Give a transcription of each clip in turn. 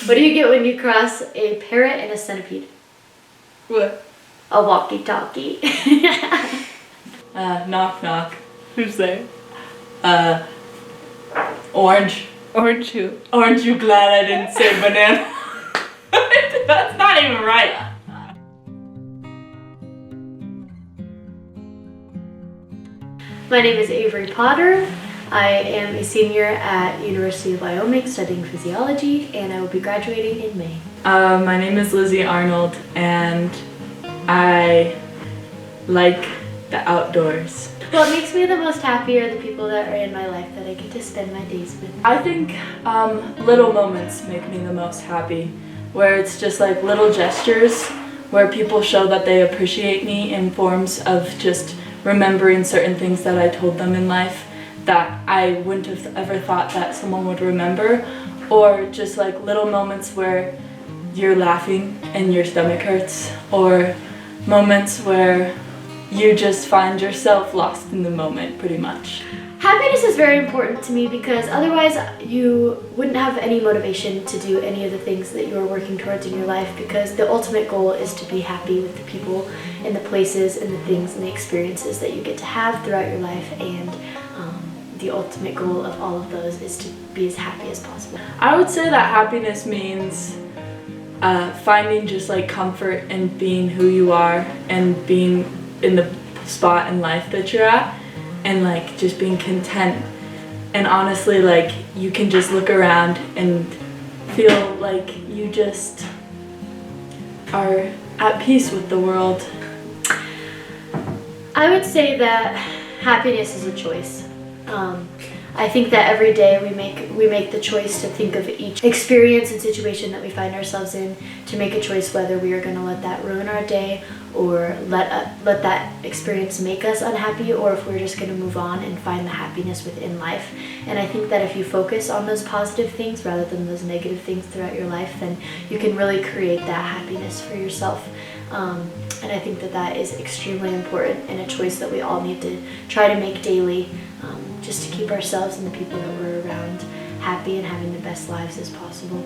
What do you get when you cross a parrot and a centipede? What? A walkie-talkie. Knock knock. Who's there? Orange. Orange who? Aren't you glad I didn't say banana? That's not even right. My name is Avery Potter. I am a senior at University of Wyoming studying physiology, and I will be graduating in May. My name is Lizzie Arnold, and I like the outdoors. What makes me the most happy are the people that are in my life that I get to spend my days with. I think little moments make me the most happy, where it's just like little gestures, where people show that they appreciate me in forms of just remembering certain things that I told them in life that I wouldn't have ever thought that someone would remember, or just like little moments where you're laughing and your stomach hurts, or moments where you just find yourself lost in the moment, pretty much. Happiness is very important to me because otherwise you wouldn't have any motivation to do any of the things that you're working towards in your life, because the ultimate goal is to be happy with the people and the places and the things and the experiences that you get to have throughout your life, and the ultimate goal of all of those is to be as happy as possible. I would say that happiness means finding just like comfort in being who you are and being in the spot in life that you're at, and like just being content. And honestly, like you can just look around and feel like you just are at peace with the world. I would say that happiness is a choice. I think that every day we make the choice to think of each experience and situation that we find ourselves in, to make a choice whether we are going to let that ruin our day, or let that experience make us unhappy, or if we're just going to move on and find the happiness within life. And I think that if you focus on those positive things rather than those negative things throughout your life, then you can really create that happiness for yourself. And I think that that is extremely important, and a choice that we all need to try to make daily, just to keep ourselves and the people that we're around happy and having the best lives as possible.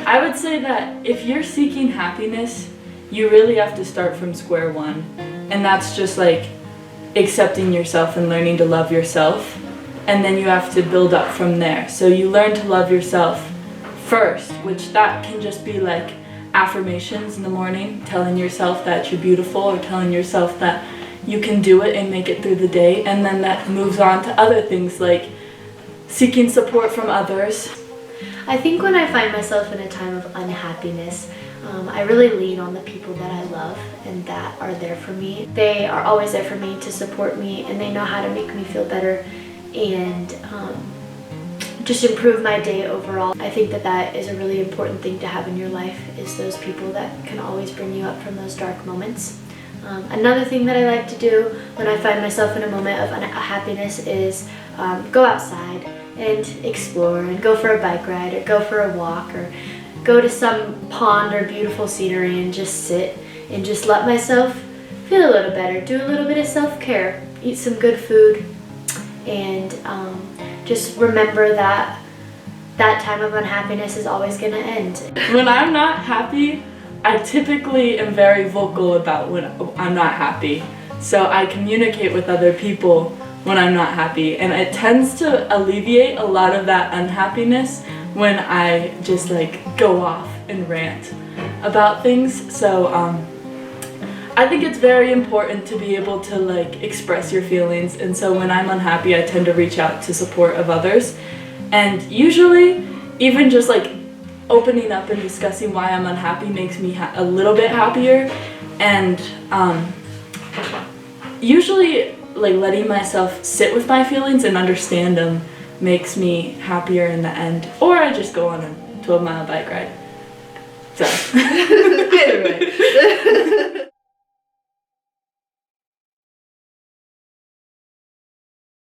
I would say that if you're seeking happiness, you really have to start from square one. And that's just like accepting yourself and learning to love yourself. And then you have to build up from there. So you learn to love yourself first, which that can just be like affirmations in the morning, telling yourself that you're beautiful, or telling yourself that you can do it and make it through the day. And then that moves on to other things like seeking support from others. I think when I find myself in a time of unhappiness, I really lean on the people that I love and that are there for me. They are always there for me to support me, and they know how to make me feel better and just improve my day overall. I think that that is a really important thing to have in your life, is those people that can always bring you up from those dark moments. Another thing that I like to do when I find myself in a moment of happiness is go outside and explore, and go for a bike ride, or go for a walk, or go to some pond or beautiful scenery and just sit and just let myself feel a little better, do a little bit of self-care, eat some good food, and just remember that that time of unhappiness is always going to end. When I'm not happy, I typically am very vocal about when I'm not happy. So I communicate with other people when I'm not happy, and it tends to alleviate a lot of that unhappiness when I just like go off and rant about things. So I think it's very important to be able to like express your feelings, and so when I'm unhappy, I tend to reach out to support of others. And usually even just like opening up and discussing why I'm unhappy makes me a little bit happier, and usually like letting myself sit with my feelings and understand them makes me happier in the end. Or I just go on a 12-mile bike ride. So anyway.